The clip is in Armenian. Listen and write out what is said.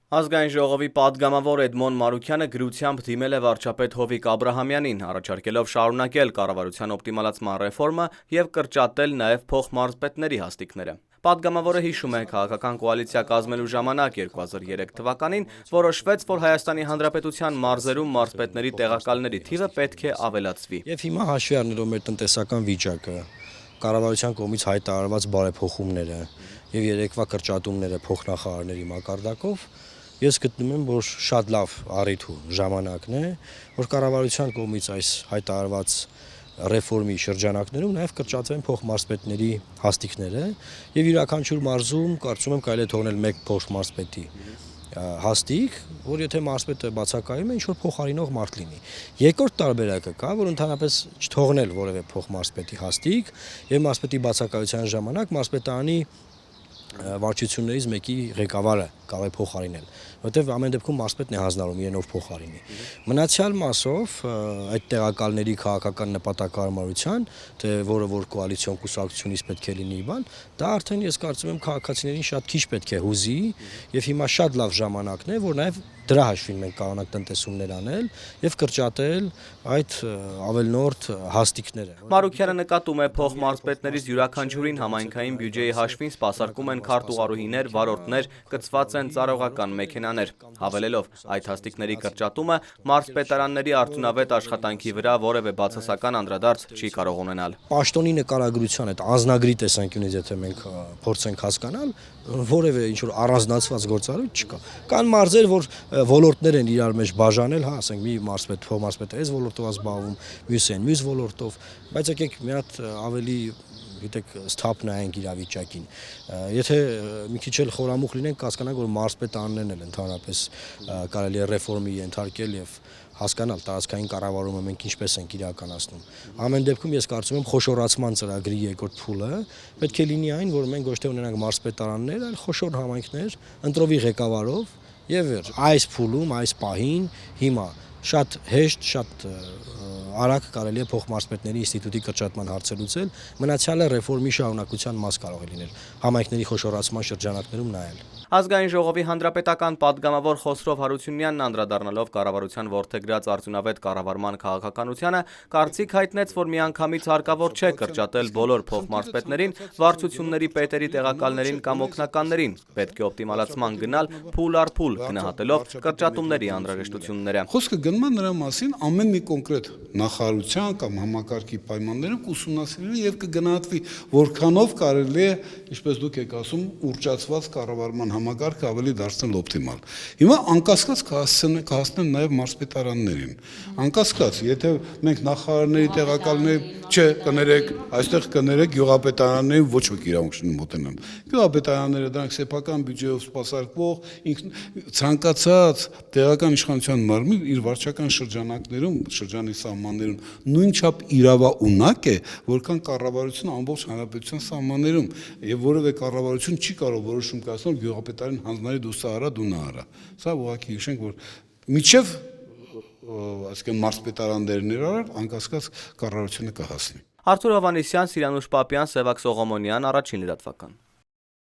Ազգային ժողովի պատգամավոր Էդմոն Մարուքյանը գրությամբ դիմել է վարչապետ Հովիկ Աբրահամյանին, առաջարկելով շարունակել կառավարության օպտիմալացման ռեֆորմը և կրճատել նաև փոխմարզպետների հաստիքները։ Պատգամավորը հիշում է, քաղաքական կոալիցիա կազմելու ժամանակ 2003 թվականին որոշվեց, որ Հայաստանի Հանրապետության մարզերում մարզպետների տեղակալների թիվը պետք է ավելացվի։ Եվ հիմա հաշվի առնելով մեր տնտեսական վիճակը, կառավարության կողմից հայտարարված բարեփոխումները եւ երեկվա կրճատումները փոխնախարարների մակարդակով ես գտնում եմ, որ շատ լավ առիթ ու ժամանակն է, որ կառավարության կողմից այս հայտարարված ռեֆորմի շրջանակներում նաև կրճատվեն փոխմարզպետների հաստիքները եւ յուրաքանչյուր մարզում կարծում եմ կարելի է թողնել մեկ փոխմարզպետի հաստիկ, որ եթե մարզպետը բացակայում է, ինչ որ փոխարինող մարդ լինի։ Երկրորդ տարբերակը կա, որ ընդհանրապես չթողնել որևէ փոխմարզպետի հաստիկ եւ մարզպետի բացակայության ժամանակ մարզպետարանի վարչություններից մեկի ղեկավարը կարող է փոխարինել, որտեղ ամեն դեպքում մարզպետն է հանձնարարում իրենով փոխարինի։ Մնացյալ մասով այդ տեղակալների քաղաքական նպատակարարության, թե որը որ կոալիցիոն կուսակցությունից պետք է լինի բան, դա արդեն ես կարծում եմ քաղաքացիներին շատ քիչ պետք է հուզի եւ հիմա շատ լավ ժամանակն է, որ նաեւ դրա հաշվին մենք կարողանանք տնտեսումներ անել եւ կրճատել այդ ավելնորդ հաստիկները։ Մարուքյանը նկատում է փոխմարզպետներից յուրաքանչյուրին համայնքային բյուջեի հաշվին սպասարկում են քարտուղարուհիներ, վարորդներ, կցված են ծառողական մեքենաներ, հավելելով այդ հաստիկների կրճատումը մարզպետարանների արդյունավետ աշխատանքի վրա որևէ բացասական անդրադարձ չի կարող ունենալ։ Պաշտոնի նկարագրության այդ անձնագրի տեսանկյունից եթե մենք փորձենք հասկանալ, որևէ ինչ որ առանձնացված գործառույթ չկա։ Կան մարզեր, որ ոլորտներ են իրար մեջ բաժանել, հա, ասենք մի մարզպետ, փոխմարզպետը այս ոլորտով զբաղվում, մյուսը այն մյուս ոլորտով, բայց եկեք մի հատ ավելի գիտեք սթափ նայենք իրավիճակին։ Եթե մի քիչ էլ խորամուխ լինենք, կհասկանանք, որ մարզպետարաններն էլ ընդհանրապես կարելի է ռեֆորմի ենթարկել եւ հասկանալ տարածքային կառավարումը մենք ինչպես ենք իրականացնում։ Ամեն դեպքում ես կարծում եմ խոշորացման ծրագրի երկրորդ փուլը պետք է լինի այն, որ մենք ոչ թե ունենանք մարզպետարաններ, այլ խոշոր համայնքներ ընտրովի ղեկավարով եւ այս փուլում, այս պահին հիմա շատ հեշտ, շատ արագ կարելի է փոխմարզպետների ինստիտուտի կրճատման հարցը լուծել, մնացյալը ռեֆորմի շարունակության մաս կարող է լինել, համայնքների խոշորացման շրջանակներում նայել։ Ազգային ժողովի հանրապետական պատգամավոր Խոսրով Հարությունյանն անդրադառնալով կառավարության որդեգրած արդյունավետ կառավարման քաղաքականությանը, կարծիք հայտնեց, որ միանգամից հարկավոր չէ կրճատել բոլոր փոխմարզպետներին, վարչությունների պետերի տեղակալներին կամ օգնականներին, պետք է օպտիմալացման գնալ փուլ առ փուլ, գնահատելով կրճատումների անհրաժեշտությունները։ Խոսքը գնում է նրա մասին ամեն մի կոնկրետ նախարարության կամ համակարգի պայմաններում կուսումնասիրվի եւ կգնահատվի, որքանով կարելի է, ինչպես դուք եք ասում, ուռճացված կառավարման համակարգը ավելի դարձնել օպտիմալ։ Հիմա անկասկած կհասնեն նաև մարզպետարաններին։ Անկասկած, եթե մենք նախարարների տեղակալների, չէ, կներեք, այստեղ կներեք գյուղապետարաններին ոչ ոք իրավունք չունի մոտենալ։ Գյուղապետարանները դրանք սեփական բյուջեով սպասարկվող ցանկացած տեղական իշխանության մարմին իր վարչական շրջանակներում, շրջանի սահմաններում նույնչափ իրավաունակ է, որքան կառավարությունը ամբողջ հանրապետության սահմաններում, եւ որևէ կառավարություն չի կարող որոշում կայացնել գյուղապետարան հանձնարարի դու սա արա, դու նա արա։ Սա ուղղակի հիշենք, որ միջև այսինքն մարզպետարաններն իրար անկասկած կառավարությունը կհասնի։ Արթուր Հովհաննիսյան, Սիրանուշ Պապյան, Սևակ Սողոմոնյան, Առաջին լրատվական։